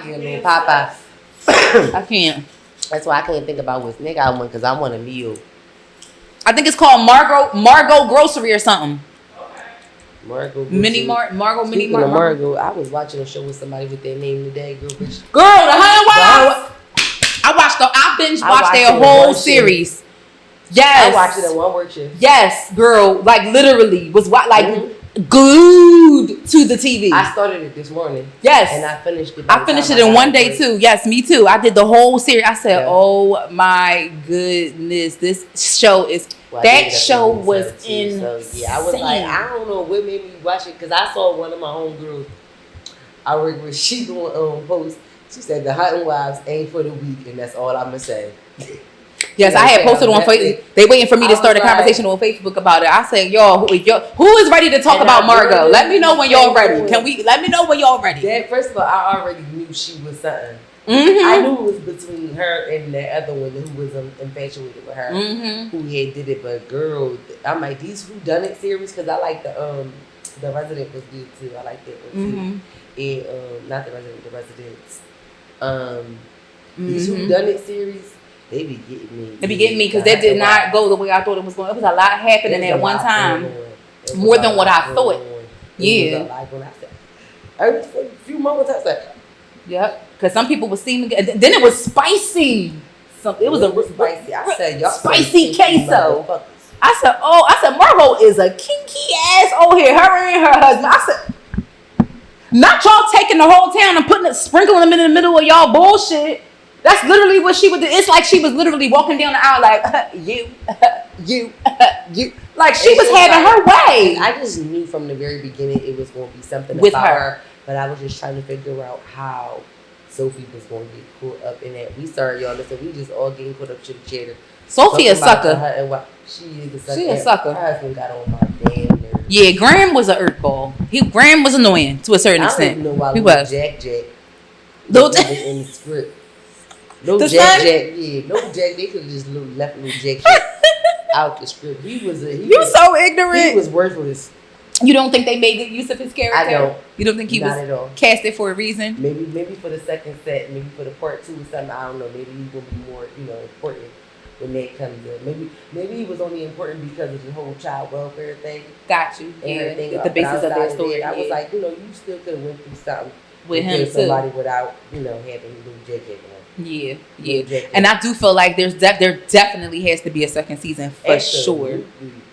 I get a little Popeye. I can't. That's why I can't think about what's Nick I want because I want a meal. I think it's called Margot Grocery or something. Margot. Margot. Margot, I was watching a show with somebody with that name today, GIRLish. Girl, the Honey Wives. I binge watched their whole series. Yes. I watched it in one word shift. Yes, girl. Like literally was glued to the TV. I started it this morning. Yes. And I finished it. I finished it in one day too. Yes, me too. I did the whole series. I said, oh my goodness, this show is... that show was insane. So, yeah, I was like, I don't know what made me watch it because I saw one of my homegirls I work with. She doing post. She said the Hunting Wives ain't for the weak, and that's all I'm gonna say. Yes, I had posted on Facebook. They waiting for me to start a conversation on Facebook about it. I said, y'all, who is ready to talk about Margot? Let me know when y'all ready. Let me know when y'all ready? First of all, I already knew she was something. Mm-hmm. I knew it was between her and the other one who was infatuated with her, who had did it. But girl, I'm like, these whodunit series because I like the Resident was good too. I like that one too. And not the Resident, the Residents. These whodunit series. They be getting me. They be getting me because that did not go the way I thought it was going. It was a lot happening at one time. More than what I thought. Yeah. A few moments I said, yep. Because some people were seeing it. Then it was spicy. It was a spicy. I said, y'all spicy queso. I said, Margot is a kinky ass over here. Her and her husband. I said, not y'all taking the whole town and sprinkling them in the middle of y'all bullshit. That's literally what she would do. It's like she was literally walking down the aisle like, you. Like she was having her way. I just knew from the very beginning it was going to be something with about her. But I was just trying to figure out how Sophie was going to get caught up in that. We sorry, y'all. Listen, we just all getting caught up to the chatter. Sophie a sucker. She is a sucker. She a sucker. Her husband got on my damn nerves. Yeah, Graham was an earthball. Graham was annoying to a certain extent. I don't know why he was. Jack was in the script. No Jack. They could have just left little Jack out the script. He was so ignorant. He was worthless. You don't think they made good use of his character? I don't. You don't think he was casted for a reason? Maybe for the second set, maybe for the part 2 or something. I don't know. Maybe he's gonna be more, important when that comes in. Maybe he was only important because of the whole child welfare thing. Got you. And everything. The basis of their story. I was like, you still could have went through something with him too. Somebody without, having little J.K. Yeah. And I do feel like there definitely has to be a second season for sure.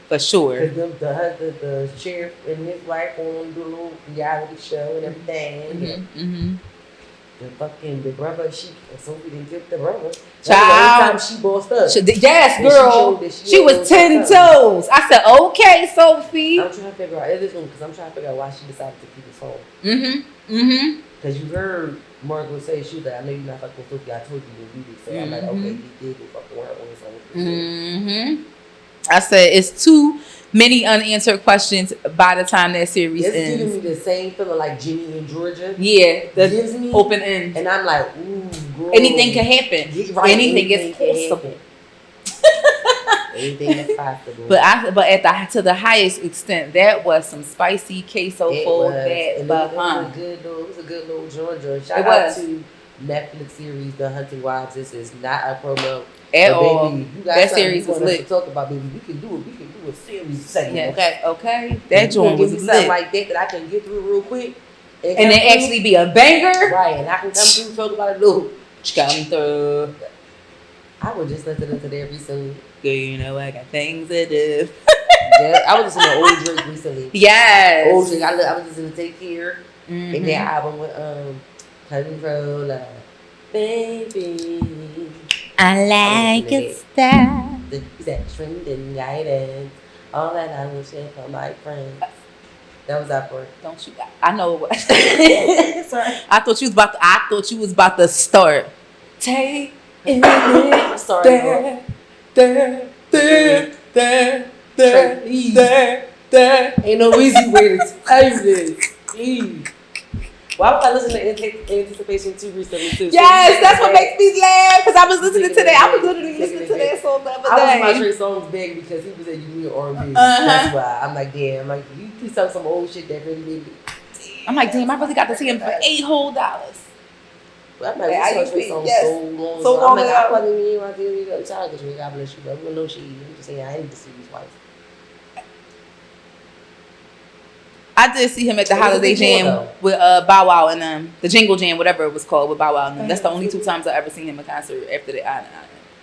For sure. Because the sheriff and his wife on the little reality show and everything. The brother, Sophie didn't get the brother. Child. Every time she bossed up. Yes, girl. She was 10 toes. I said, okay, Sophie. I'm trying to figure out why she decided to keep us home. Because you heard Margot say, she was like, I know you're not fucking with Sophie. I told you to do this. So I'm like, okay, he did go fucking with her on his own. I said, it's too many unanswered questions by the time that series ends. It's giving me the same feeling like Ginny in Georgia. Yeah, the gives me open end. And I'm like, ooh, girl. Anything can happen. Right. Anything is possible. Anything is possible. But to the highest extent, that was some spicy queso for that. It was a good little Georgia. Shout out to Netflix series The Hunting Wives. This is not a promo at all. Baby, you got that series was lit. To talk about, baby. We can do a series segment. Yes. Okay. That joint was lit. Something like that I can get through real quick, and it actually be a banger. Right, and I can come through talk about it. Little come through. I was just listening to that recently. Girl, I got things to do. I was listening to old Drake recently. Yes. Old Drake. I was listening to Take Care. And that album with Controller. Baby. I like your style. That trending guidance. All that I will share for my friends. That was that part. Don't you? I know it was. Sorry. I thought you was about to start. Take it. Sorry. There. Ain't no easy way to tell you this. Please. Why was I listening to Anticipation 2 recently too? Yes, that's what makes me laugh. Because I was listening to that. I was literally listening to that song the other day. I was my Trey Songz big because he was at Union R&B. That's why. I'm like, damn. I'm like, you sell some old shit that really made me. I'm like, damn, I really got to see him for $8 whole. I'm like, we searched for song so long. So long I'm like, ago. I probably mean I did it. I'm tired of God bless you, but we know she. I'm just saying, I need to see you twice. I did see him at the Holiday Jam with Bow Wow and them. The Jingle Jam, whatever it was called, with Bow Wow and them. That's the only 2 times I've ever seen him in concert. After that,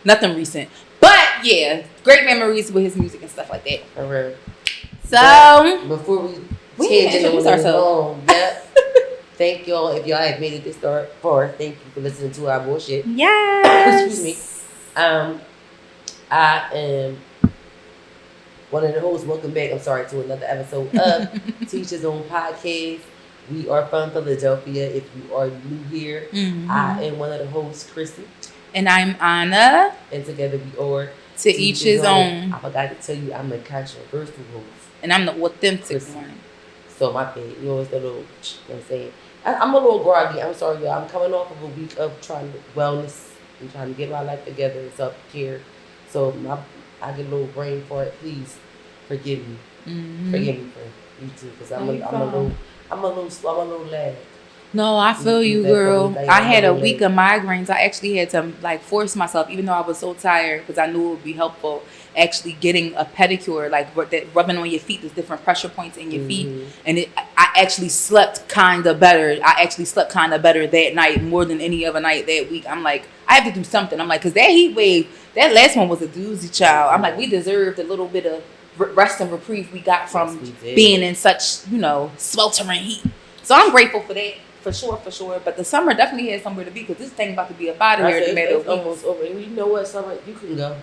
nothing recent. But yeah, great memories with his music and stuff like that. All right. So before we introduce ourselves, yep. Thank y'all if y'all have made it this far. Thank you for listening to our bullshit. Yes. Excuse me. I am one of the hosts. Welcome back. I'm sorry to another episode of Teach His Own Podcast. We are from Philadelphia. If you are new here, I am one of the hosts, CHRISSIE. And I'm Anna. And together we are To Each His Own. I forgot to tell you, I'm a controversial host. And I'm the authentic one. So my bad. You know, it's the little, you know what I'm saying? I'm a little groggy. I'm sorry, y'all. I'm coming off of a week of trying to wellness and trying to get my life together and self-care. So I get a little brain fart. Please forgive me. Forgive me for you too, because I'm a little lag. No, I feel you, girl. I had a week of migraines. I actually had to force myself, even though I was so tired, because I knew it would be helpful, actually getting a pedicure, rubbing on your feet. There's different pressure points in your feet. And I actually slept kind of better. That night, more than any other night that week. I'm like, I have to do something. I'm like, because that heat wave, that last one was a doozy, child. I'm like, we deserved a little bit of rest and reprieve we got from being in such, sweltering heat. So I'm grateful for that. For sure. But the summer definitely has somewhere to be, because this thing about to be up out of here. It's almost over. You know what, summer? You can go.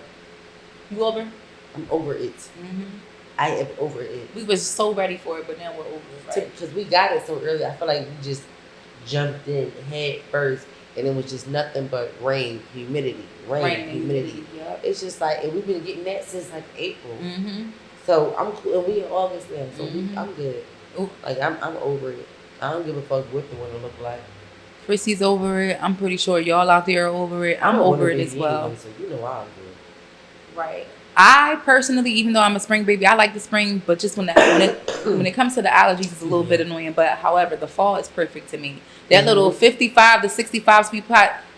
You over? I'm over it. I am over it. We was so ready for it, but now we're over it. Right? Because we got it so early. I feel like we just jumped in head first, and it was just nothing but rain, humidity. Yep. It's just like, and we've been getting that since like April. So I'm cool, and we in August now, so I'm good. Like I'm over it. I don't give a fuck what the winter look like. CHRISSIE's over it. I'm pretty sure y'all out there are over it. I'm over it as well. Anyway, so you know I'm good. Right. I personally, even though I'm a spring baby, I like the spring, but just when it comes to the allergies, it's a little bit annoying. But however, the fall is perfect to me. That little 55 to 65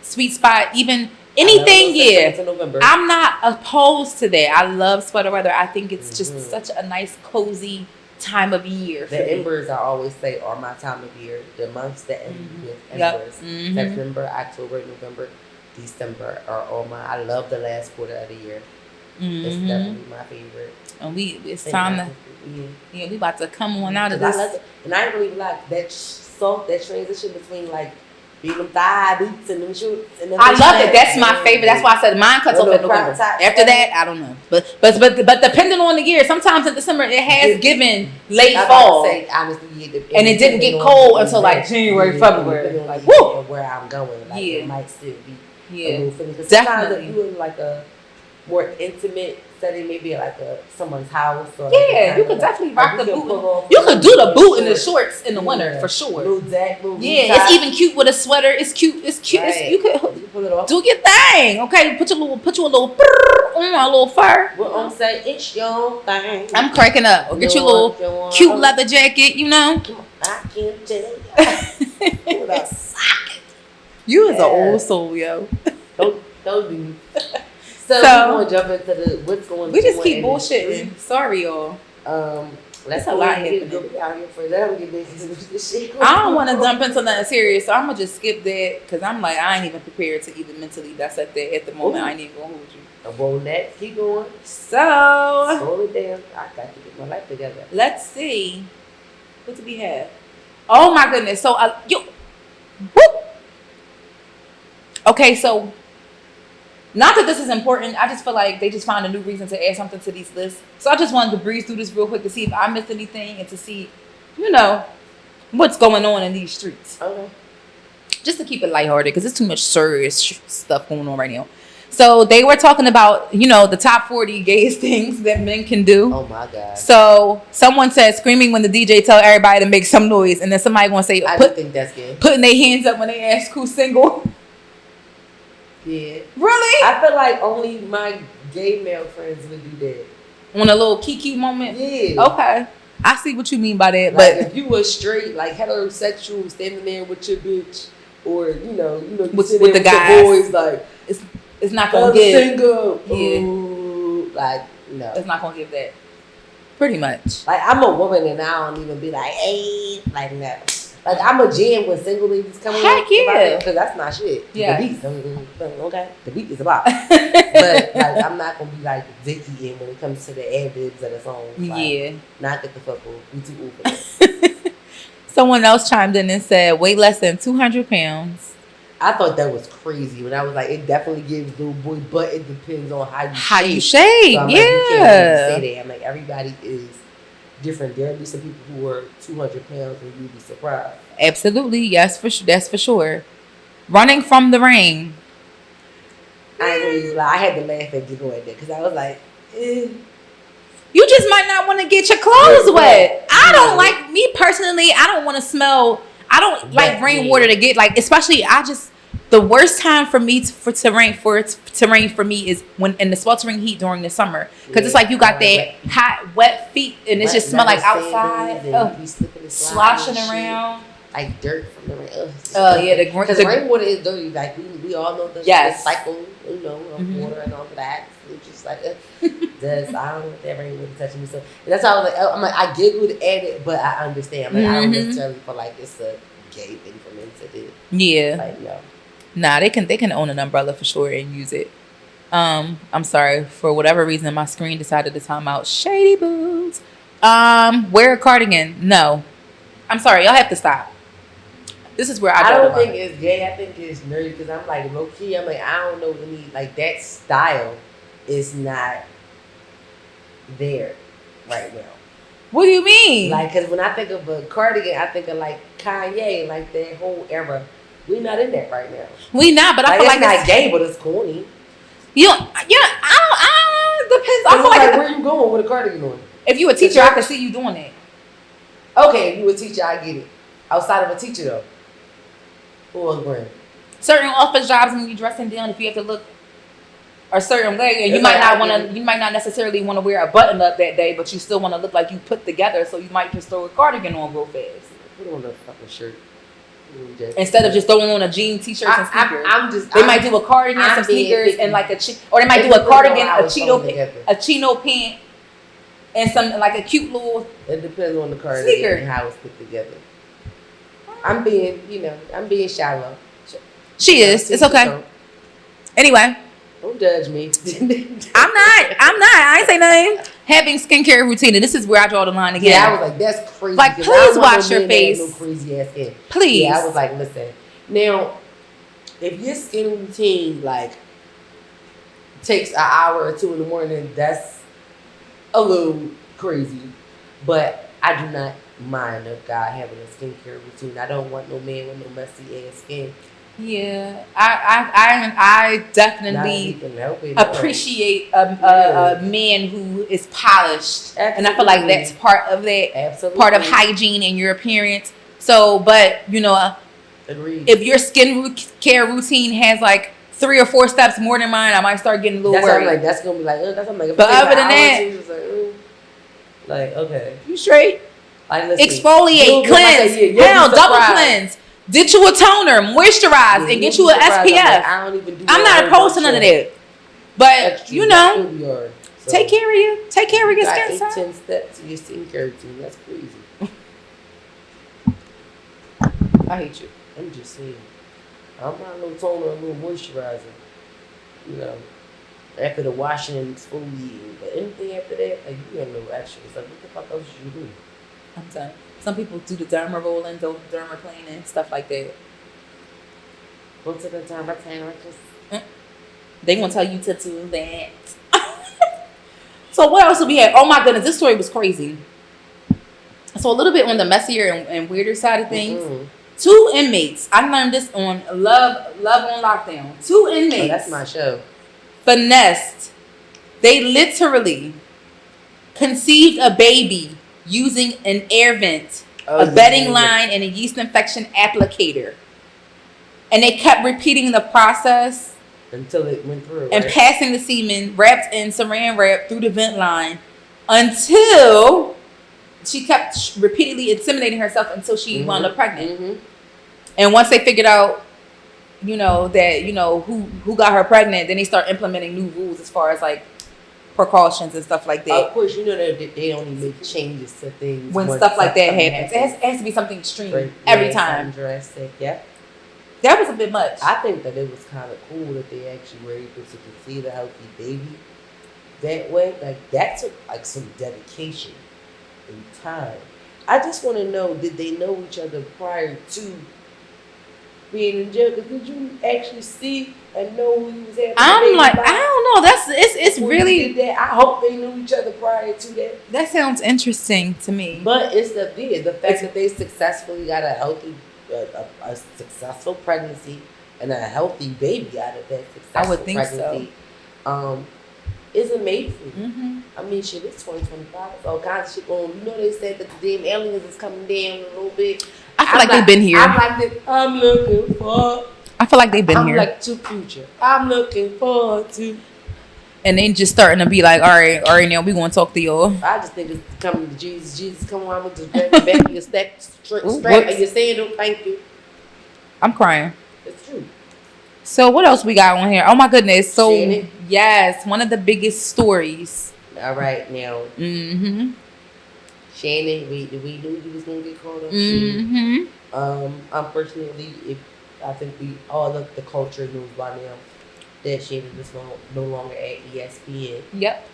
sweet spot, even anything, I'm not opposed to that. I love sweater weather. I think it's just such a nice, cozy time of year. The embers, I always say, are my time of year. The months that end with embers. September, October, November, December are all my. I love the last quarter of the year. It's definitely my favorite. And it's time to we about to come on out of this. And I really like that transition between like being them thigh boots and them shorts. I love it. That's my favorite. That's why I said mine cuts off in November. After that, I don't know. But depending on the year, sometimes in December it has given late fall. Honestly, and it didn't get cold until like January, February. Like woo, where I'm going, like it might still be a little feeling. Definitely. If you're in like a more intimate setting, maybe like someone's house. Or you could definitely rock the boot. You could do the boot in the shorts in the winter for sure. It's even cute with a sweater. It's cute. Right. You could pull it off. Do your thing. Okay, put you a little on a little fur. What I'm saying, it's your thing. I'm cracking up. Or get you a little cute leather jacket. I can't tell you. You is an old soul, yo. Don't be. So we're gonna jump into what's going on. We just keep bullshitting. Sorry, y'all. Let's a lot happening. I don't want to jump into nothing serious, so I'm gonna just skip that because I'm like I ain't even prepared to even mentally dissect that at the moment. I ain't even gonna hold you. Well, let's keep going. So slow it down. I got to get my life together. Let's see. What do we have? Oh my goodness. So okay, so. Not that this is important. I just feel like they just found a new reason to add something to these lists. So I just wanted to breeze through this real quick to see if I missed anything and to see, what's going on in these streets. Okay. Just to keep it lighthearted because there's too much serious stuff going on right now. So they were talking about, the top 40 gayest things that men can do. Oh my God. So someone said screaming when the DJ tell everybody to make some noise, and then somebody gonna say, I think that's gay. Putting their hands up when they ask who's single. Yeah. Really? I feel like only my gay male friends would do that. On a little kiki moment? Yeah. Okay. I see what you mean by that. Like but if you were straight, like heterosexual, standing there with your bitch or you know, with the guys, the boys, like it's not gonna give. Like no, it's not gonna give that. Pretty much. Like I'm a woman and I don't even be like, hey, like no. Like I'm a jam when single ladies come on. Heck yeah, because that's my shit. Yeah, the beat, okay, the beat is about. But like I'm not gonna be like Dickie in when it comes to the ad libs of the songs. Like, not get the fuck off. We too old for that. Someone else chimed in and said, weigh less than 200 pounds. I thought that was crazy when I was like, it definitely gives little boy, but it depends on how you shape. So I'm like, you can't really say that. I'm like, everybody is different. There'll be some people who are 200 pounds and you'd be surprised. Absolutely, yes, that's for sure. Running from the rain. I ain't gonna even lie. I had to laugh and giggle at that because I was like, You just might not want to get your clothes wet. I don't like, me personally, I don't want to smell. I don't like rainwater to get like, especially the worst time for me to rain for me is when in the sweltering heat during the summer, because it's like you got that hot wet feet and it just smell like outside, sloshing around like dirt from the rain. Yeah, because rainwater is dirty. Like we all know the cycle, of water and all of that. It's just like I don't know if that rainwater touching me. So that's how I'm like I giggled at it, but I understand. Like I don't necessarily feel like it's a gay thing for men to do. Yeah, like no. Nah, they can own an umbrella for sure and use it. I'm sorry, for whatever reason my screen decided to time out. Shady boobs. Wear a cardigan. No. I'm sorry, y'all have to stop. This is where I don't think it's gay. I think it's nerdy because I'm like low key. I'm like I don't know any like that style is not there right now. What do you mean? Like, because when I think of a cardigan, I think of like Kanye, like that whole era. We not in that right now. We not, but I feel like it's not gay, but it's corny. I don't depends. I feel like where you going with a cardigan on? If you a teacher, I can see you doing it. Okay, if you a teacher, I get it. Outside of a teacher though. Who else wearing? Certain office jobs when you dressing down, if you have to look a certain way, and you might not necessarily want to wear a button up that day, but you still want to look like you put together, so you might just throw a cardigan on real fast. Put on a fucking shirt. Instead of just throwing on a jean t-shirt and sneakers. They might do a cardigan, some sneakers, and like or they might do a cardigan, a chino pant, and some like a cute little. It depends on the cardigan and how it's put together. I'm being shallow. She is. It's okay. Anyway. Don't judge me. I'm not. I ain't say nothing. Having skincare routine. And this is where I draw the line again. Yeah, I was like, that's crazy. Like, please wash your face. No crazy ass skin. Please. Yeah, I was like, listen. Now, if your skin routine like takes an hour or two in the morning, that's a little crazy. But I do not mind a guy having a skincare routine. I don't want no man with no messy ass skin. Yeah, I definitely appreciate a man who is polished. Absolutely. And I feel like that's part of that. Absolutely. Part of hygiene and your appearance. So, but agreed. If your skin care routine has like 3 or 4 steps more than mine, I might start getting a little worried. Like that's gonna be like, that's gonna make. But other than that, like okay, you straight. Like, exfoliate, cleanse, double cleanse. Get you a toner, moisturize, and get you an SPF. I'm not opposed to none of that. But take care of you. Take care of your skin. 10 steps to your skincare routine. That's crazy. I hate you. I'm just saying. I'm not no toner, a little moisturizer. After the washing and exfoliating, but anything after that, like you have no extra. It's like, what the fuck else should you do? I'm done. Some people do the derma rolling, derma planing, stuff like that. Go to the derma planer. They gonna tell you to do that. So what else do we have? Oh my goodness, this story was crazy. So a little bit on the messier and weirder side of things. Mm-hmm. 2 inmates. I learned this on Love on Lockdown. 2 inmates. Oh, that's my show. Finessed. They literally conceived a baby using an air vent, a bedding line, and a yeast infection applicator. And they kept repeating the process until it went through. And passing the semen wrapped in saran wrap through the vent line until she kept repeatedly inseminating herself until she wound up pregnant. Mm-hmm. And once they figured out who got her pregnant. Then they start implementing new rules as far as like precautions and stuff like that. Of course, that they only make changes to things when stuff like that happens. It has to be something extreme every time. Drastic, yeah. That was a bit much. I think that it was kind of cool that they actually were able to conceive a healthy baby that way. Like, that took like some dedication and time. I just want to know, did they know each other prior to being in jail? Because did you actually see and know who you was having? I'm like, I don't know. It's really. That. I hope they knew each other prior to that. That sounds interesting to me. But it's the fact that they successfully got a healthy, a successful pregnancy and a healthy baby out of that successful I would think pregnancy. So. Is amazing. Mm-hmm. I mean, shit, it's 2025. All kinds of shit going. They said that the damn aliens is coming down a little bit. I feel like they've been here. I'm looking for. I feel like they've been here. I'm like to future. I'm looking forward to. And they just starting to be like, all right, now we gonna talk to y'all. I just think it's coming to Jesus. Jesus, come on, I'm gonna just grab the back of your strap and your sandal. Thank you. I'm crying. It's true. So what else we got on here? Oh my goodness. So Shannon? Yes, one of the biggest stories. All right, now. Mm-hmm. Shannon, we knew you was gonna get caught up. Mm-hmm. Unfortunately, I think we all of the culture knows by now that Shannon is no longer at ESPN. Yep.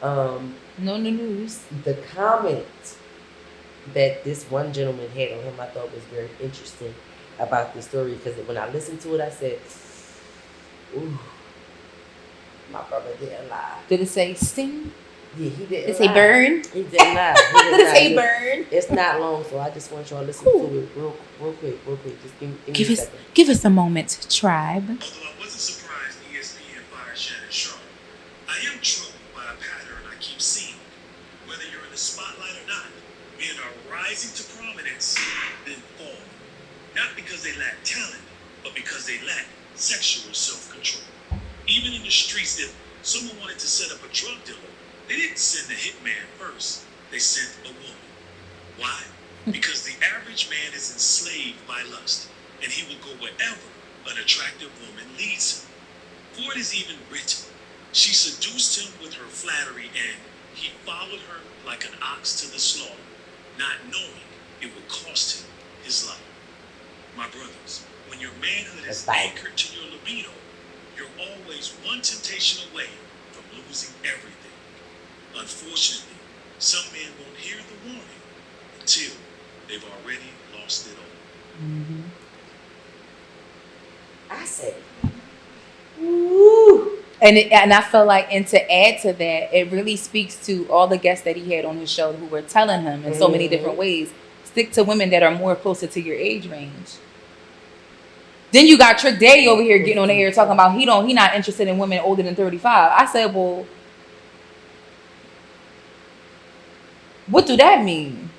No new news. The comment that this one gentleman had on him, I thought was very interesting about the story, because when I listened to it, I said, "Ooh, my brother didn't lie." Did it say sting? Yeah, he didn't. Did it say burn? He didn't lie. Did it say burn? It's not long, so I just want y'all to listen to it real quick. Just give me a second. Give us a moment, tribe. Although I wasn't surprised ESPN fired Shannon Sharpe, I am troubled by a pattern I keep seeing. Whether you're in the spotlight or not, men are rising to prominence, then fall. Not because they lack talent, but because they lack sexual self-control. Even in the streets, if someone wanted to set up a drug dealer, they didn't send the hitman first. They sent a woman. Why? Because the average man is enslaved by lust, and he will go wherever an attractive woman leads him. For it is even written, she seduced him with her flattery, and he followed her like an ox to the slaughter, not knowing it would cost him his life. My brothers, when your manhood is anchored to your libido, you're always one temptation away from losing everything. Unfortunately, some men won't hear the warning until they've already lost it all. Mm-hmm. I said, "Ooh." And I feel like, and to add to that, it really speaks to all the guests that he had on his show who were telling him in so many different ways, stick to women that are more closer to your age range. Then you got Trick Daddy over here getting on the air talking about he not interested in women older than 35. I said, well, what do that mean?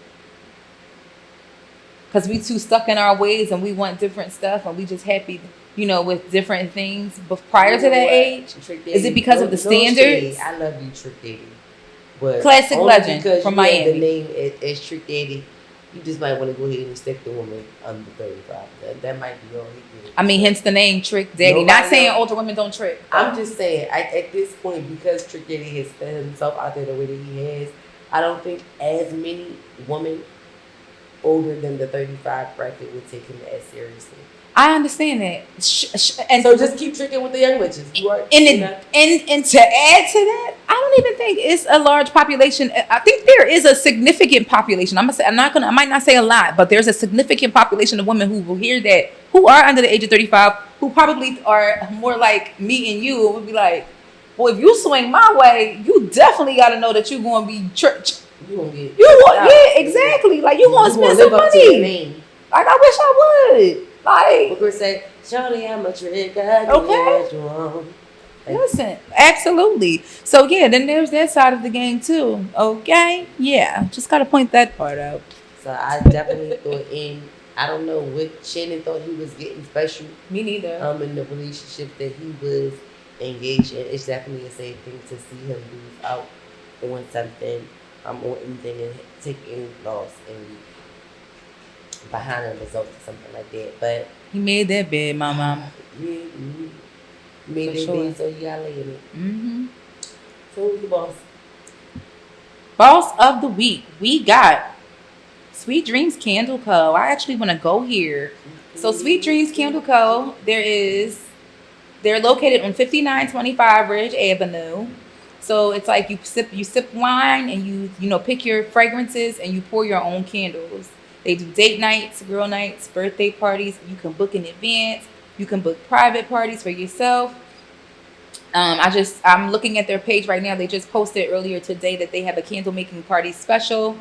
Because we too stuck in our ways and we want different stuff and we just happy, with different things. But prior to that age, is it because of the standards? I love you, Trick Daddy. But classic legend from Miami. The name is Trick Daddy. You just might want to go ahead and stick the woman under 35. That might be all he did. I mean, hence the name Trick Daddy. Not saying older women don't trick. I'm just saying, at this point, because Trick Daddy has set himself out there the way that he has, I don't think as many women older than the 35 bracket would take him as seriously. I understand that. And so just keep tricking with the young witches. And to add to that, I don't even think it's a large population. I think there is a significant population. I might not say a lot, but there's a significant population of women who will hear that, who are under the age of 35, who probably are more like me and you, would be like, well, if you swing my way, you definitely got to know that you're going to be church. Exactly. Like, you want to spend some money. Like, I wish I would. Like, we're say, Shawty, I'm a trick. Okay. Listen, absolutely. So yeah, then there's that side of the game too. Okay, yeah, just gotta point that part out. So I definitely thought I don't know what Shannon thought he was getting special. Me neither. In the relationship that he was engaged in, it's definitely a sad thing to see him lose out on something, or anything, and take any loss and behind the results or something like that. But He made that bed, mama. Yeah, you made For that sure. bed, so you gotta lay in it. Mm-hmm. So who's the boss? Boss of the week, we got Sweet Dreams Candle Co. I actually want to go here. So Sweet Dreams Candle Co. They're located on 5925 Ridge Avenue. So it's like you sip wine and you pick your fragrances and you pour your own candles. They do date nights, girl nights, birthday parties. You can book in advance. You can book private parties for yourself. I'm looking at their page right now. They just posted earlier today that they have a candle making party special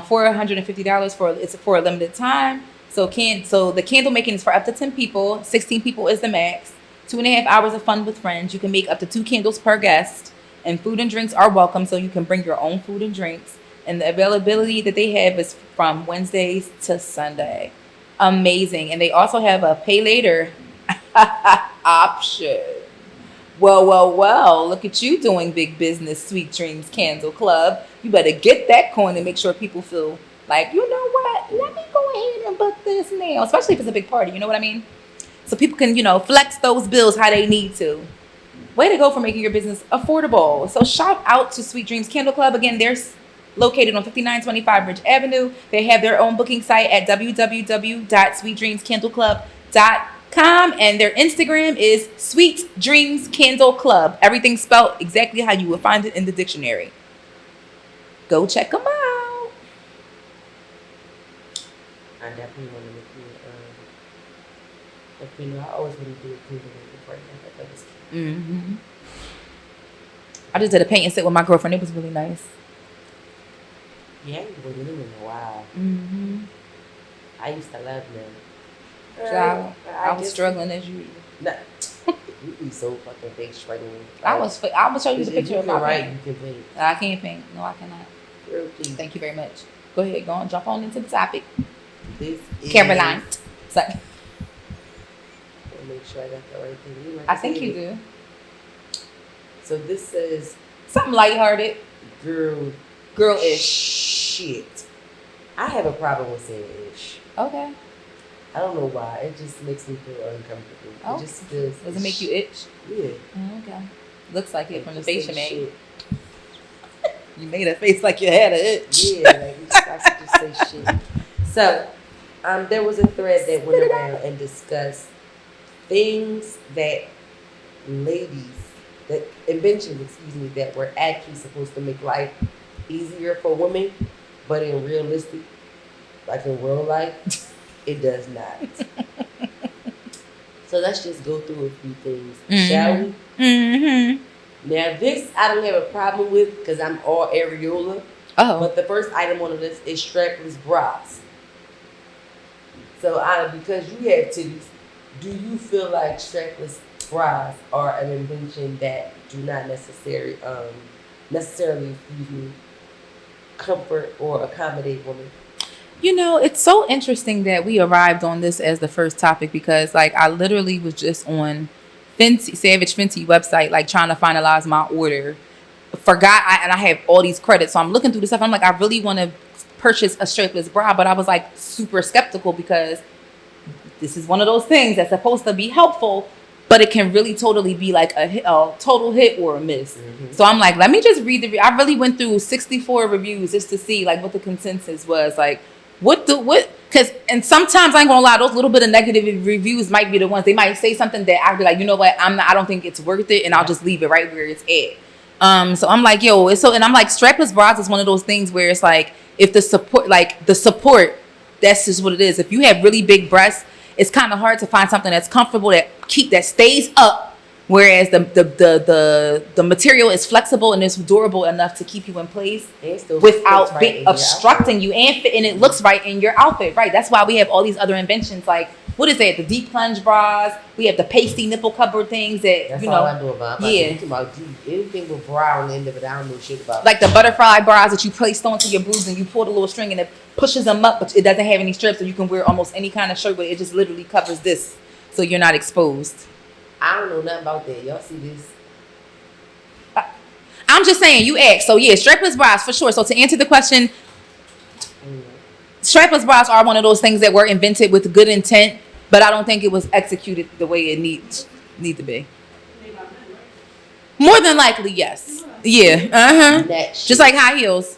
for $150 for a limited time. So the candle making is for up to 10 people. 16 people is the max. 2.5 hours of fun with friends. You can make up to 2 candles per guest, and food and drinks are welcome. So you can bring your own food and drinks. And the availability that they have is from Wednesdays to Sunday. Amazing. And they also have a pay later option. Well, look at you doing big business, Sweet Dreams Candle Club. You better get that coin and make sure people feel like, you know what, let me go ahead and book this now, especially if it's a big party, you know what I mean? So people can, flex those bills how they need to. Way to go for making your business affordable. So shout out to Sweet Dreams Candle Club. Again, they're located on 5925 Ridge Avenue. They have their own booking site at www.sweetdreamscandleclub.com, and their Instagram is Sweet Dreams Candle Club. Everything spelled exactly how you would find it in the dictionary. Go check them out. I definitely want to make you I always want to do a candle making party. I thought that was cute. Mm-hmm. I just did a paint and sit with my girlfriend. It was really nice. Yeah, I ain't been in them in a while. Mm-hmm. I used to love them. I was struggling as usual. Nah, you be so fucking fake struggling. I will show you the picture of my paint. You can paint. I can't paint. No, I cannot. Girl, please. Thank you very much. Go ahead, go on, jump on into the topic. This is Caroline. Sorry. I'll make sure I got the right thing. I think you do. So this says something lighthearted. Girlish. Shit. I have a problem with saying ish. Okay. I don't know why. It just makes me feel uncomfortable. Oh. It just does. Does it make you itch? Yeah. Oh, okay. Looks like it from the face you made. Shit. You made a face like you had an itch. Yeah, like you just say shit. So, there was a thread that went around and discussed things that inventions, that were actually supposed to make life easier for women, but in real life, it does not. So let's just go through a few things, shall we? Mm-hmm. Now this I don't have a problem with because I'm all areola. Oh. But the first item on the list is strapless bras. So because you have titties, do you feel like strapless bras are an invention that do not necessarily comfort or accommodate women? It's so interesting that we arrived on this as the first topic because, I literally was just on Savage Fenty website, trying to finalize my order. Forgot, and I have all these credits, so I'm looking through this stuff. I'm like, I really want to purchase a strapless bra, but I was super skeptical because this is one of those things that's supposed to be helpful, but it can really totally be a total hit or a miss. Mm-hmm. So I'm like, let me just read I really went through 64 reviews just to see what the consensus was. And sometimes I ain't gonna lie, those little bit of negative reviews might be the ones. They might say something that I'd be like, you know what, I don't think it's worth it, and I'll just leave it right where it's at. So I'm like, and I'm like, strapless bras is one of those things where it's if the support, that's just what it is. If you have really big breasts, it's kind of hard to find something that's comfortable that stays up. Whereas the material is flexible and it's durable enough to keep you in place without obstructing you, and it looks right in your outfit. Right. That's why we have all these other inventions what is that? The deep plunge bras. We have the pasty nipple cover things that's all I know about. Yeah. Anything with bra on the end of it, I don't know shit about. Like the butterfly bras that you place onto your boobs and you pull the little string and it pushes them up, but it doesn't have any strips, so you can wear almost any kind of shirt, but it just literally covers this, so you're not exposed. I don't know nothing about that. Y'all see this? I'm just saying, you asked. So, yeah, strapless bras for sure. So, to answer the question, strapless bras are one of those things that were invented with good intent, but I don't think it was executed the way it need to be. More than likely, yes. Yeah. Just like high heels.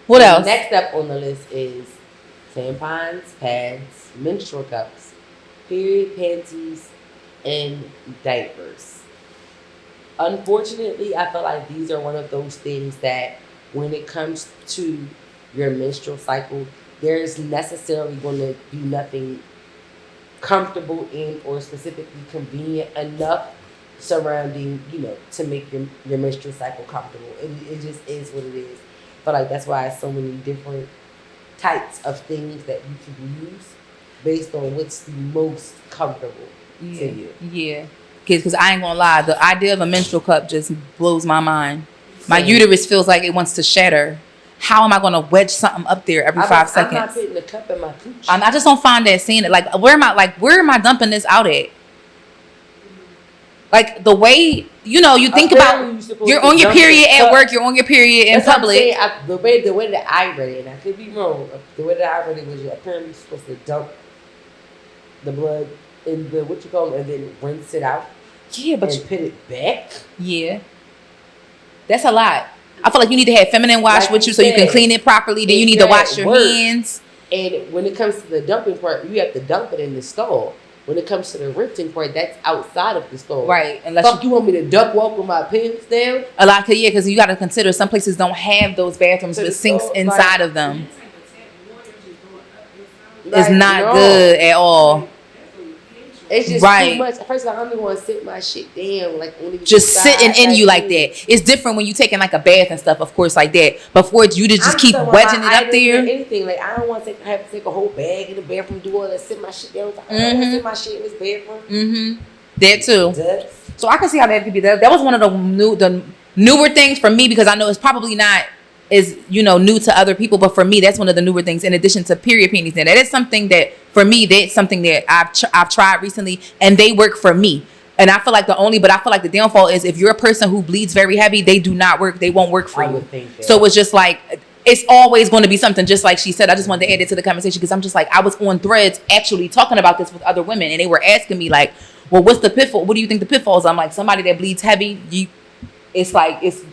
What else? Next up on the list is tampons, pads, menstrual cups, period panties, and diapers. Unfortunately, I feel like these are one of those things that when it comes to your menstrual cycle, there's necessarily going to be nothing comfortable in or specifically convenient enough surrounding, to make your menstrual cycle comfortable. It just is what it is. I feel like that's why it's so many different types of things that you can use based on what's the most comfortable to you. Yeah. Because I ain't gonna lie, the idea of a menstrual cup just blows my mind. My uterus feels like it wants to shatter. How am I gonna wedge something up there every 5 seconds? I'm not putting the cup in my cooch. I just don't find that seeing it. Like, where am I dumping this out at? Like, the way, you think about, you're on your period at work, you're on your period in public. The way that I read it, and I could be wrong, the way that I read it was you're apparently supposed to dump the blood in the, and then rinse it out. Yeah, but and put it back. Yeah. That's a lot. I feel like you need to have feminine wash with you so you can clean it properly. Then you need to wash your hands. And when it comes to the dumping part, you have to dump it in the stall. When it comes to the rinsing part, that's outside of the stall. Right. Unless you want me to duck walk with my pants down? A lot, because you got to consider some places don't have those bathrooms with sinks inside of them. It's not good at all. It's just too much. First of all, I'm going to sit my shit down. Just sitting in you like that. It's different when you taking like a bath and stuff, of course, like that. Before you just keep wedging it up there. Anything. Like, I don't want to have to take a whole bag in the bathroom, do all that, sit my shit down. I don't want to sit my shit in this bathroom. That too. So I can see how that could be. That was one of the newer things for me, because I know it's probably not is new to other people, but for me that's one of the newer things in addition to period panties. And that is something that for me, that's something that I've tried recently, and they work for me. And I feel like the downfall is if you're a person who bleeds very heavy, they do not work. They won't work for you. So it's just like, it's always going to be something, just like she said. I just wanted to add it to the conversation because I'm just like, I was on Threads actually talking about this with other women, and they were asking me like, well, what's the pitfall? What do you think the pitfall is? I'm like, somebody that bleeds heavy, you might as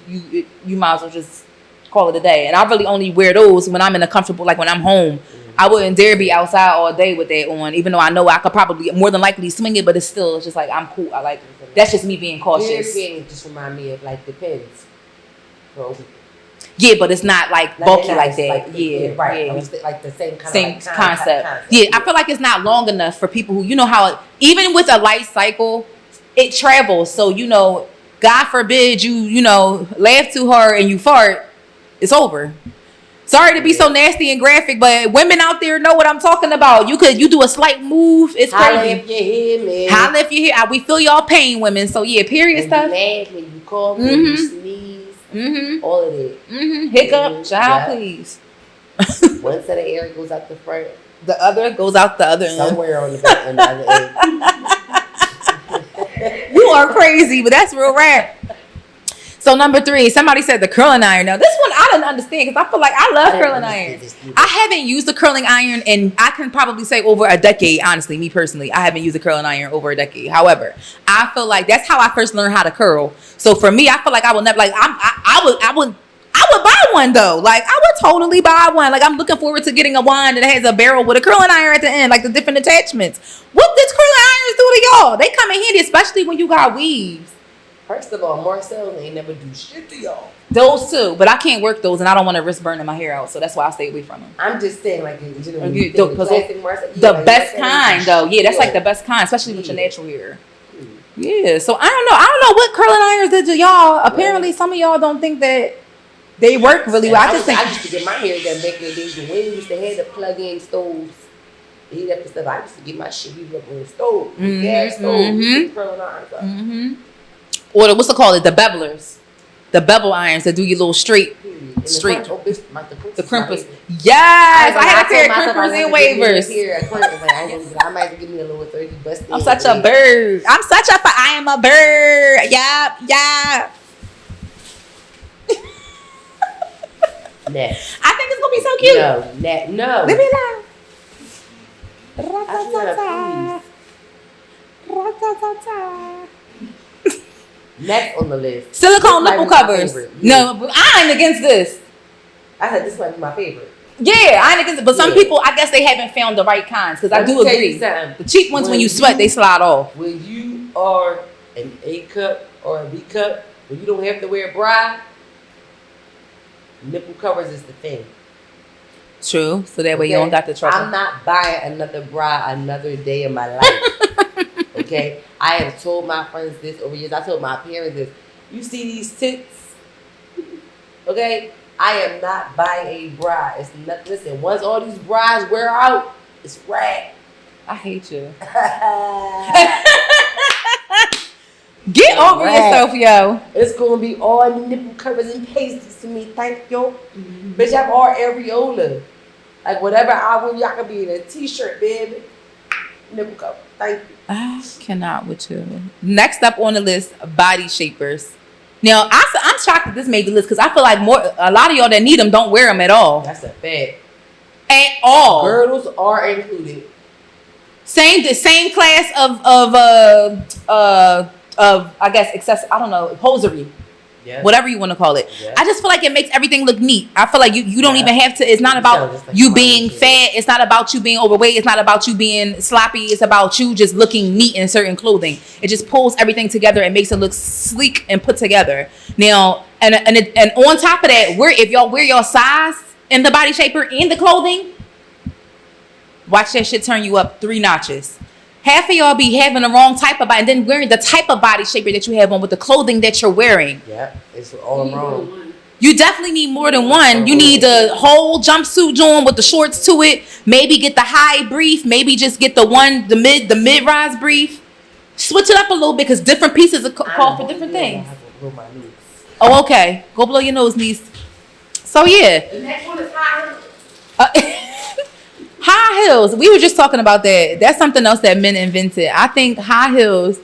well just call it a day. And I really only wear those when I'm in a comfortable, like when I'm home. I wouldn't dare be outside all day with that on, even though I know I could probably more than likely swing it, but it's just like, I'm cool. I like it. That's just me being cautious. It just remind me of like the pins. Yeah, but it's not like bulky like that. Right. Yeah. Like the same concept. Yeah, I feel like it's not long enough for people who, how even with a light cycle, it travels. So, God forbid you laugh too hard and you fart, it's over. Sorry to be so nasty and graphic, but women out there know what I'm talking about. You do a slight move, it's crazy. Holla if you hear me. Holla if you hear. We feel y'all pain, women. So yeah, period when stuff. You laugh, when you cough, when you sneeze, all of it. Hiccup, child, please. One set of air goes out the front. The other goes out the other end. Somewhere on the back on the other end. You are crazy, but that's real rap. So number 3, somebody said the curling iron. Now this one I didn't understand because I feel like I love curling iron. I haven't used the curling iron and I can probably say over a decade. Honestly, me personally, I haven't used a curling iron over a decade. However, I feel like that's how I first learned how to curl. So for me, I feel like I would never I would buy one though. Like I would totally buy one. Like I'm looking forward to getting a wand that has a barrel with a curling iron at the end, like the different attachments. What does curling irons do to y'all? They come in handy, especially when you got weaves. First of all, Marcel ain't never do shit to y'all. Those two, but I can't work those, and I don't want to risk burning my hair out, so that's why I stay away from them. I'm just saying, like, the best kind, though. Yeah, that's like the best kind, especially with your natural hair. Yeah, so I don't know what curling irons did to y'all. Apparently, some of y'all don't think that they work really well. I used to get my hair done back in the days when we used to have the plug-in stoves. Heat up the stuff. I used to get my shit heated up on the stove, gas stove, curling irons up. Or what's it called? The bevelers. The bevel irons that do your little straight. The crimpers. Yes! I had a pair of crimpers and wavers. I might give me a little 30 busted. I'm such a bird. I am a bird. Yeah. Next. I think it's going to be so cute. No. Let me laugh. Next on the list. Silicone nipple covers. No, but I ain't against this. I said this might be my favorite. Yeah, I ain't against it. But some people, I guess they haven't found the right kinds. Because I do agree. The cheap ones, when you sweat, they slide off. When you are an A cup or a B cup, when you don't have to wear a bra, nipple covers is the thing. True. So that way you don't got the trouble. I'm not buying another bra another day in my life. Okay? I have told my friends this over years. I told my parents this. You see these tits? Okay? I am not buying a bra. It's not, listen, once all these bras wear out, it's rag. I hate you. Get over yourself, yo. It's going to be all nipple covers and pasties to me. Thank you. Bitch, I'm all areola. Like, whatever I wear, y'all can be in a t-shirt, baby. Nipple cover. Thank you. I cannot with you. Next up on the list, body shapers. Now, I'm shocked that this made the list because I feel like a lot of y'all that need them don't wear them at all. That's a fact. At all. Girdles are included. The same class of I guess I don't know, hosiery. Yes. Whatever you want to call it. Yes. I just feel like it makes everything look neat. I feel like you don't even have to. It's not about like you being fat. It's not about you being overweight. It's not about you being sloppy. It's about you just looking neat in certain clothing. It just pulls everything together and makes it look sleek and put together. Now, and on top of that, if y'all wear your size in the body shaper and the clothing, watch that shit turn you up 3 notches. Half of y'all be having the wrong type of body and then wearing the type of body shaper that you have on with the clothing that you're wearing. Yeah, it's all wrong. You definitely need more than one. You need the whole jumpsuit on with the shorts to it. Maybe get the high brief. Maybe just get the mid-rise brief. Switch it up a little bit because different pieces are called for different things. Oh, okay. Go blow your nose, niece. So, yeah. The next one is high. High heels. We were just talking about that. That's something else that men invented. I think high heels.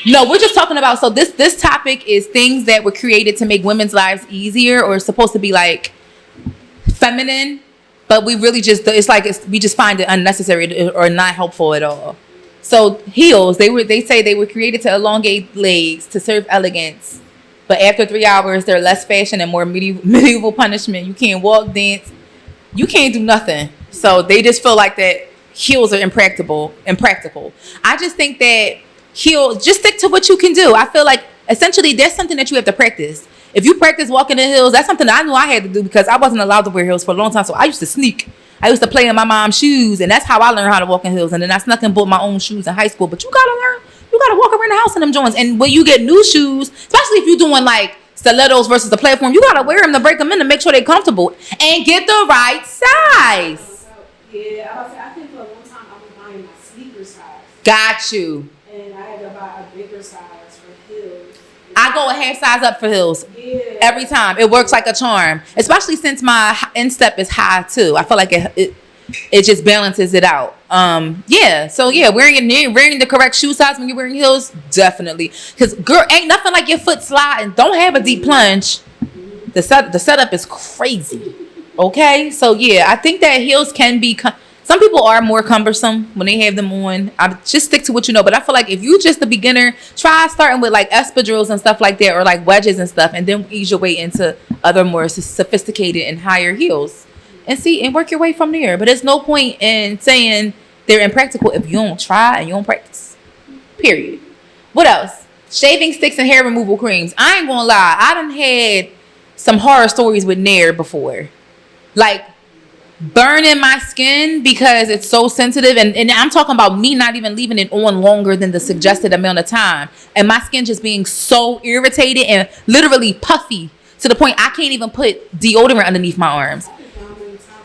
No, we're just talking about. So this topic is things that were created to make women's lives easier or supposed to be like feminine, but we really just we just find it unnecessary or not helpful at all. So heels, they say they were created to elongate legs to serve elegance, but after 3 hours, they're less fashion and more medieval punishment. You can't walk, dance. You can't do nothing. So they just feel like that heels are impractical. I just think that heels, just stick to what you can do. I feel like essentially that's something that you have to practice. If you practice walking in heels, that's something that I knew I had to do because I wasn't allowed to wear heels for a long time. So I used to sneak. I used to play in my mom's shoes, and that's how I learned how to walk in heels. And then I snuck and bought my own shoes in high school. But you gotta learn. You gotta walk around the house in them joints. And when you get new shoes, especially if you're doing like stilettos versus the platform, you gotta wear them to break them in to make sure they're comfortable and get the right size. Yeah, I think for a long time I was buying my sneaker size. Got you. And I had to buy a bigger size for heels. I go a half size up for heels. Yeah. Every time. It works like a charm. Especially since my instep is high too. I feel like it just balances it out. Yeah. So yeah, wearing the correct shoe size when you're wearing heels, definitely. Because girl, ain't nothing like your foot sliding. Don't have a deep plunge. The setup is crazy. Okay. So yeah, I think that heels can be. Some people are more cumbersome when they have them on. I just stick to what you know. But I feel like if you just a beginner, try starting with like espadrilles and stuff like that, or like wedges and stuff, and then ease your way into other more sophisticated and higher heels, and work your way from there. But there's no point in saying they're impractical if you don't try and you don't practice. Period. What else? Shaving sticks and hair removal creams. I ain't gonna lie. I done had some horror stories with Nair before, like burning my skin because it's so sensitive, and I'm talking about me not even leaving it on longer than the suggested amount of time, and my skin just being so irritated and literally puffy to the point I can't even put deodorant underneath my arms.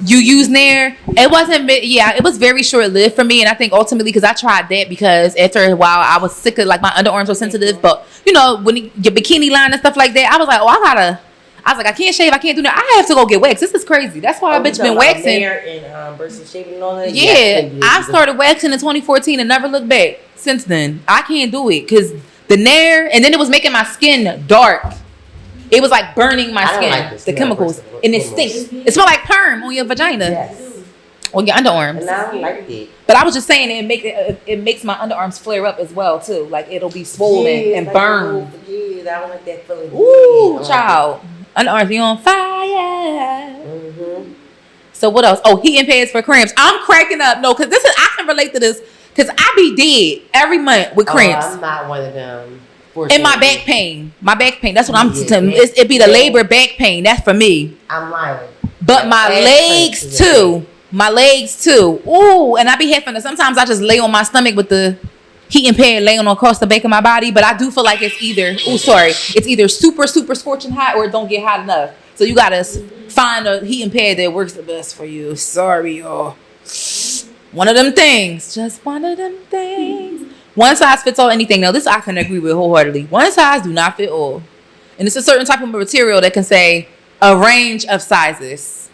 You use Nair? It was very short-lived for me, and I think ultimately because I tried that because after a while I was sick of like my underarms were sensitive, but you know when your bikini line and stuff like that, I was like, I can't shave. I can't do that. I have to go get waxed. This is crazy. That's why I've been waxing. And versus shaving and all that. Yeah, I started waxing in 2014 and never looked back since then. I can't do it because the Nair, and then it was making my skin dark. It was like burning my skin. Like the chemicals, and it stinks. It smells like perm on your vagina. Yes. Or your underarms. And I don't like it. But I was just saying it makes my underarms flare up as well too. Like it'll be swollen and like burn. Yeah, I don't like that feeling. Ooh, child. Underarms be on fire. Mm-hmm. So what else? Oh, heating pads for cramps. I'm cracking up. No, because I can relate to this. Because I be dead every month with cramps. I'm not one of them. And my back pain. My back pain. That's what I'm saying. It be the labor back pain. That's for me. I'm lying. But my legs too. My legs too. Ooh, and I be having to, sometimes I just lay on my stomach with the heating pad laying across the back of my body. But I do feel like it's either super, super scorching hot or it don't get hot enough. So you gotta find a heating pad that works the best for you. Sorry, y'all. One of them things. Just one of them things. One size fits all anything. Now, this I can agree with wholeheartedly. One size do not fit all. And it's a certain type of material that can say a range of sizes.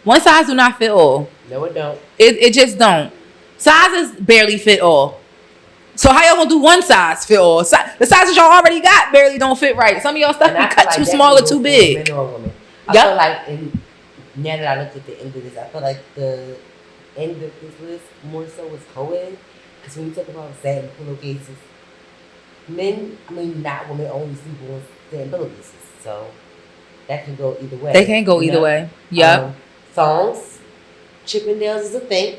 One size do not fit all. No, it don't. It just don't. Sizes barely fit all. So how y'all gonna do one size fit all? The sizes y'all already got barely don't fit right. Some of y'all stuff be cut too small or too big. Men or women. I feel like, now that I looked at the end of this, I feel like the end of this list more so is co-ed. Because when you talk about satin pillowcases, men, not women, only sleep on satin pillowcases. So that can go either way. They can go either way. Yep. Thongs, Chippendales is a thing.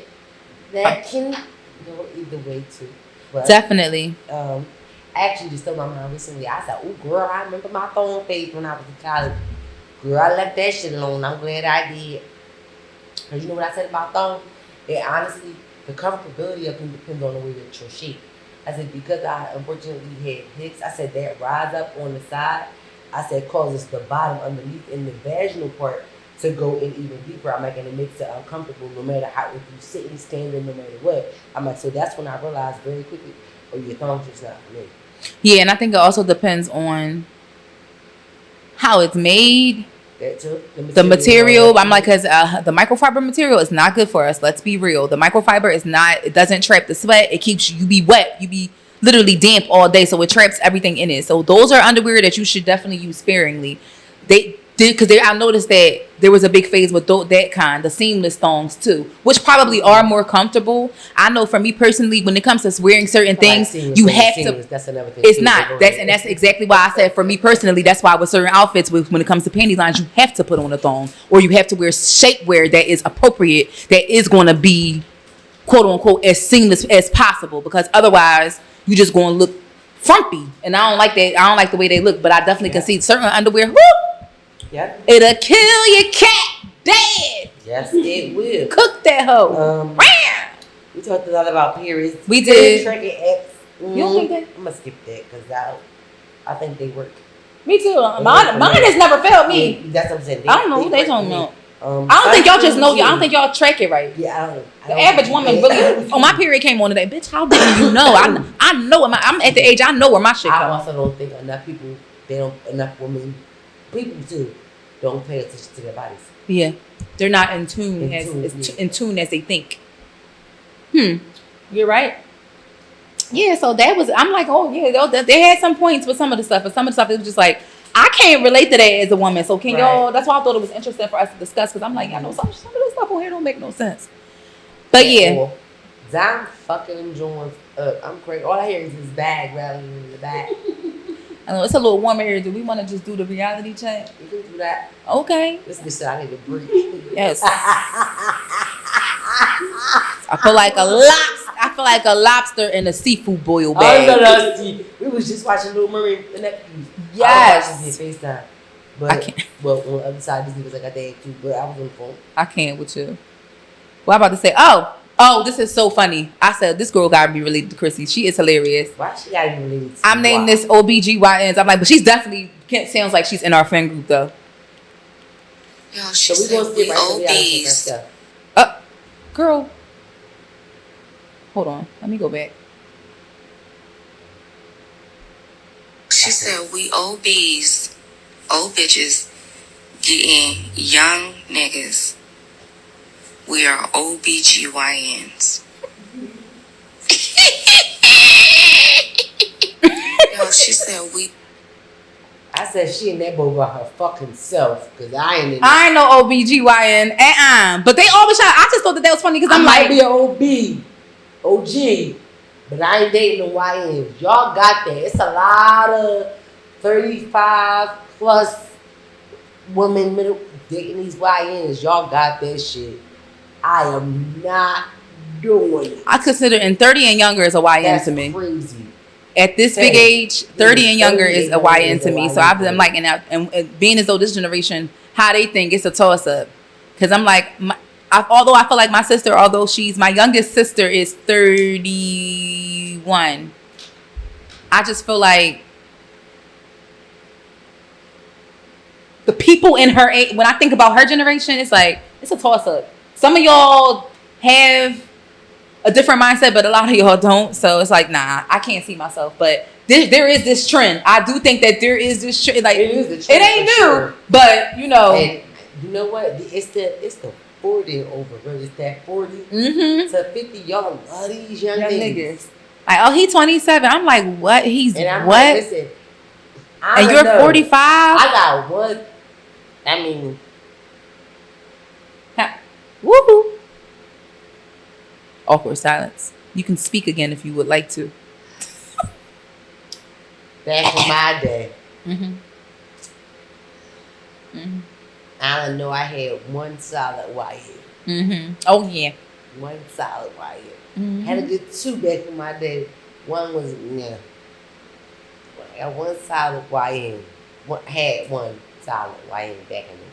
That can go either way too. But, definitely. I actually just told my mom recently, I said, oh girl, I remember my thong phase when I was in college. Girl, I left that shit alone. I'm glad I did. Because you know what I said about thong? That honestly, the comfortability of them depends on the way that you're shaped. I said, because I unfortunately had hips, I said that rise up on the side, I said causes the bottom underneath in the vaginal part to go in even deeper. I'm like, and it makes it uncomfortable no matter how, if you sitting, standing, no matter what. I'm like, so that's when I realized very quickly, oh, your thong's just not for me. Yeah, and I think it also depends on how it's made. The material, I'm like, because the microfiber material is not good for us. Let's be real. The microfiber is not, it doesn't trap the sweat. It keeps you be wet. You be literally damp all day. So it traps everything in it. So those are underwear that you should definitely use sparingly. I noticed that there was a big phase with that kind, the seamless thongs too, which probably are more comfortable. I know for me personally, when it comes to wearing certain things, you have to. That's another thing. It's not. That's exactly why I said for me personally, that's why with certain outfits, when it comes to panty lines, you have to put on a thong, or you have to wear shapewear that is appropriate, that is going to be quote unquote as seamless as possible, because otherwise you just going to look frumpy, and I don't like that. I don't like the way they look, but I definitely can see certain underwear. Woo! Yeah. It'll kill your cat dead. Yes, it will. Cook that hoe. We talked a lot about periods. We did. Tracking apps. You don't think that? I'm gonna skip that because I think they work. Me too. Mine has never failed me. Yeah, that's what I'm saying. I don't know who they talking about. I don't think y'all just know. I don't think y'all track it right. Yeah, I don't. The average woman really. Oh, my period came on today, bitch. How did you know? I know. I'm at the age. I know where my shit comes. I also don't think enough people. Enough women. People too. Don't pay attention to their bodies. Yeah, they're not in tune as they think. You're right. Yeah, so that was. I'm like, oh yeah, they had some points with some of the stuff, but some of the stuff it was just like I can't relate to that as a woman. So can y'all? That's why I thought it was interesting for us to discuss, because I'm like, I know some of this stuff on here don't make no sense. But yeah, I'm fucking enjoying. I'm crazy. All I hear is this bag rattling in the back. I know it's a little warmer here. Do we want to just do the reality check? We can do that. Okay. This bitch said I need to breathe. Yes. I feel like a lobster in a seafood boil bag. Under the sea. We was just watching Little Mermaid in that. Yes. I was watching FaceTime. But, I can't. Well, on the other side, Disney was like, I think too, but I was on the phone. I can't with you. Well, I'm about to say, oh, this is so funny. I said, this girl got to be related to Chrissy. She is hilarious. Why she got to be related to I'm naming this ObG-YNs. I'm like, but she's definitely, sounds like she's in our friend group, though. Yo, she so said we OBs. Girl. Hold on. Let me go back. She said we OBs, old bitches, getting young niggas. We are ObG-YNs. Yo, she said we. I said she in that boat by her fucking self, because I ain't in I ain't no ObG-YN, but they always try. I just thought that was funny because I'm might like, be an OG, but I ain't dating no YNs. Y'all got that. It's a lot of 35 plus women dating these YNs. Y'all got that shit. I am not doing it. I consider in 30 and younger is a YN That's to me. Crazy. At this big age, 30 and younger is a YN to me. So I'm like, and being as though this generation, how they think it's a toss up. Because I'm like, although I feel like my sister, although my youngest sister is 31, I just feel like the people in her age, when I think about her generation, it's like, it's a toss up. Some of y'all have a different mindset, but a lot of y'all don't. So it's like, nah, I can't see myself. But there is this trend. I do think that there is this trend. Like, it is a trend. It ain't new, sure. but you know. And you know what? It's the 40 over, bro. It's that 40 to 50. Y'all love these young niggas. Like, oh, he 27. I'm like, what? He's and I'm what? like, listen, and you're 45? I got one. I mean, woohoo. Awkward silence. You can speak again if you would like to. Back in my day, I don't know. I had one solid YN. Oh yeah, one solid YN. Had a good two back in my day. One was I got one solid YN. Had one solid YN back in the day.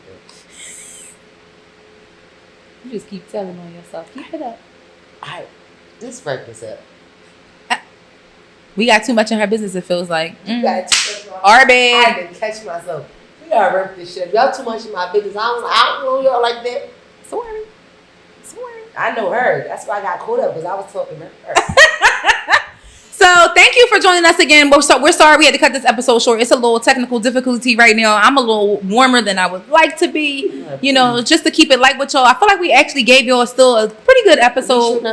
You just keep telling on yourself. Keep it up. This break this up. We got too much in her business, it feels like. You got too much. Our bad. I had to catch myself. We gotta work this shit. Y'all too much in my business. I don't know y'all like that. Sorry. I know her. That's why I got caught up, because I was talking to her. So thank you for joining us again. We're sorry we had to cut this episode short. It's a little technical difficulty right now. I'm a little warmer than I would like to be. You know, just to keep it light with y'all. I feel like we actually gave y'all still a pretty good episode.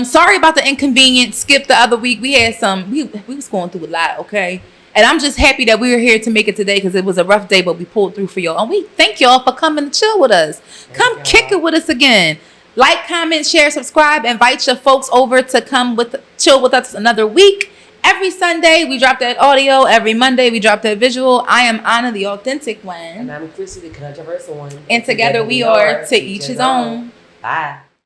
Sorry about the inconvenience. Skip the other week. We had we was going through a lot, okay? And I'm just happy that we were here to make it today, because it was a rough day, but we pulled through for y'all. And we thank y'all for coming to chill with us. Come kick it with us again. Like, comment, share, subscribe. Invite your folks over to come chill with us another week. Every Sunday, we drop that audio. Every Monday, we drop that visual. I am Anna, the authentic one. And I'm CHRISSIE, the controversial one. And together we are To Each His Own. Bye.